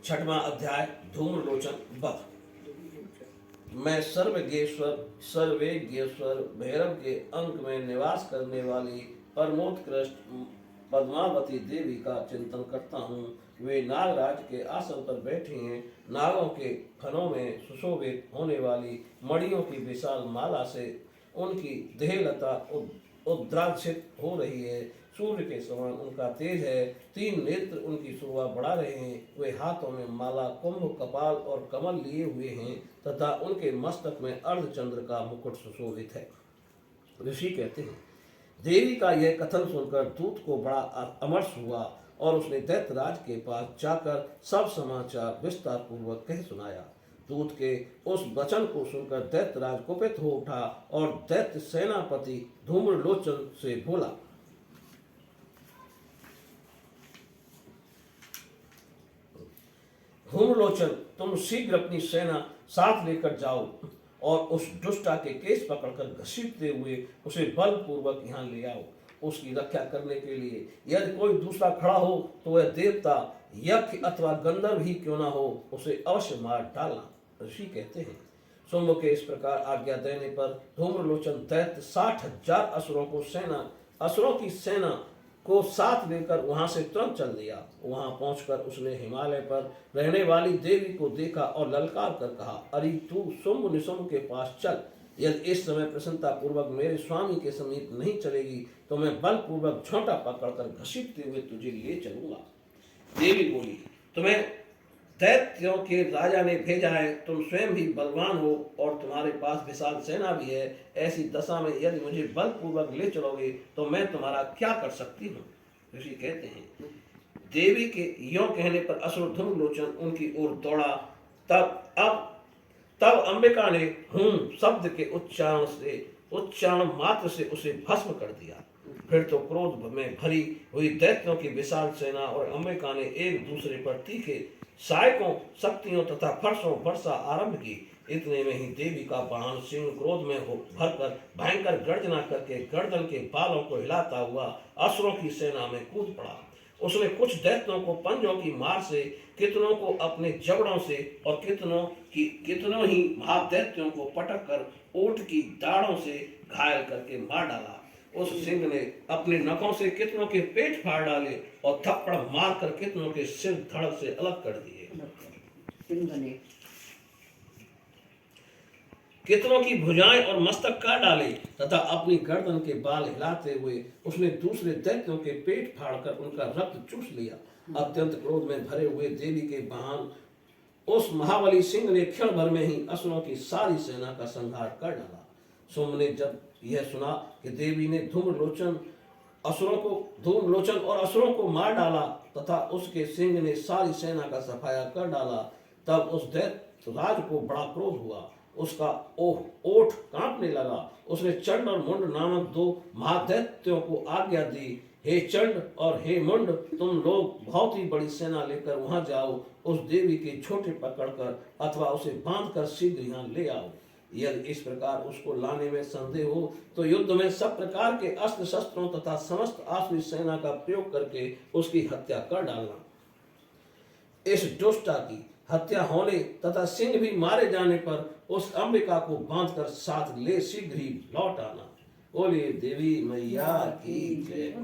छठवां अध्याय धूम्रलोचन वध। मैं सर्वेज्ञेश्वर भैरव के अंक में निवास करने वाली परमोत्कृष्ट पद्मावती देवी का चिंतन करता हूँ। वे नागराज के आसन पर बैठी हैं। नागों के फनों में सुशोभित होने वाली मणियों की विशाल माला से उनकी देहलता उद्राक्षित हो रही है। सूर्य के समान उनका तेज है। 3 नेत्र उनकी शोभा बढ़ा रहे हैं। वे हाथों में माला, कुंभ, कपाल और कमल लिए हुए हैं तथा उनके मस्तक में अर्धचंद्र का मुकुट सुशोभित है। ऋषि कहते हैं, देवी का यह कथन सुनकर दूत को बड़ा अमर्ष हुआ और उसने दैत्यराज के पास जाकर सब समाचार विस्तार पूर्वक कह सुनाया। दूत के उस वचन को सुनकर दैत्यराज कुपित हो उठा और दैत्य सेनापति धूम्रलोचन से बोला, धूम्रलोचन, तुम शीघ्र अपनी सेना साथ लेकर जाओ और उस दुष्टा के केस पकड़कर घसीटते हुए उसे बलपूर्वक यहाँ ले आओ। उसकी रक्षा करने के लिए यदि कोई दूसरा खड़ा हो तो वह देवता, यक्ष अथवा गंधर्व ही क्यों ना हो, उसे अवश्य मार डालना। ऋषि कहते हैं, शुंभ के इस प्रकार आज्ञा देने पर धूम्रलोचन दैत्य 60,000 असुरों की सेना को साथ लेकर वहां से तुरंत चल दिया। वहां पहुंचकर उसने हिमालय पर रहने वाली देवी को देखा और ललकार कर कहा, अरे तू शुंभ निशुंभ के पास चल। यदि इस समय प्रसन्नता पूर्वक मेरे स्वामी के समीप नहीं चलेगी तो मैं बलपूर्वक झोंटा पकड़कर घसीटते हुए तुझे ले चलूंगा। देवी बोली, तुम्हें दैत्यों के राजा ने भेजा है। तुम स्वयं भी बलवान हो और तुम्हारे पास विशाल सेना भी है। ऐसी दशा में यदि मुझे बलपूर्वक ले चलोगे तो मैं तुम्हारा क्या कर सकती हूँ। ऋषि कहते हैं, देवी के यों कहने पर असुर धूम्रलोचन उनकी ओर दौड़ा। तब अंबिका ने हूं शब्द के उच्चारण मात्र से उसे भस्म कर दिया। फिर तो क्रोध में भरी हुई दैत्यों की विशाल सेना और अंबिका ने एक दूसरे पर तीखे सहायकों, शक्तियों तथा फर्शों वर्षा आरंभ की। इतने में ही देवी का बाण सिंह क्रोध में हो भरकर भयंकर गर्जना करके गर्दन के बालों को हिलाता हुआ असुरों की सेना में कूद पड़ा। उसने कुछ दैत्यों को पंजों की मार से, कितनों को अपने जबड़ों से और कितनों ही महादैत्यों को पटक कर ऊंट की दाढ़ों से घायल करके मार डाला। उस सिंह ने अपने नखों से कितनों के पेट फाड़ डाले और थप्पड़ मारकर कितनों के सिर धड़ से अलग कर दिए। कितनों की भुजाएं और मस्तक काट डाले तथा अपनी गर्दन के बाल हिलाते हुए उसने दूसरे दैत्यों के पेट फाड़कर उनका रक्त चूस लिया। अत्यंत क्रोध में भरे हुए देवी के वाहन उस महाबली सिंह ने क्षण भर में ही असुरों की सारी सेना का संहार कर डाला। शुंभ ने जब यह सुना कि देवी ने धूम्रलोचन और असुरों को मार डाला तथा उसके सिंह ने सारी सेना का सफाया कर डाला, तब उस दैत्य राज को बड़ा क्रोध हुआ। उसका ओठ कांपने लगा। उसने चंड और मुंड नामक 2 महादैत्यों को आज्ञा दी, हे चंड और हे मुंड, तुम लोग बहुत ही बड़ी सेना लेकर वहां जाओ। उस देवी के छोटे पकड़कर अथवा उसे बांधकर शीघ्र यहाँ ले आओ। यदि इस प्रकार उसको लाने में संदेह हो तो युद्ध में सब प्रकार के अस्त्र शस्त्रों तथा समस्त आसुरी सेना का प्रयोग करके उसकी हत्या कर डालना। इस दुष्टा की हत्या होने तथा सिंह भी मारे जाने पर उस अंबिका को बांधकर साथ ले शीघ्र ही लौट आना। बोलिए देवी मैया की जय।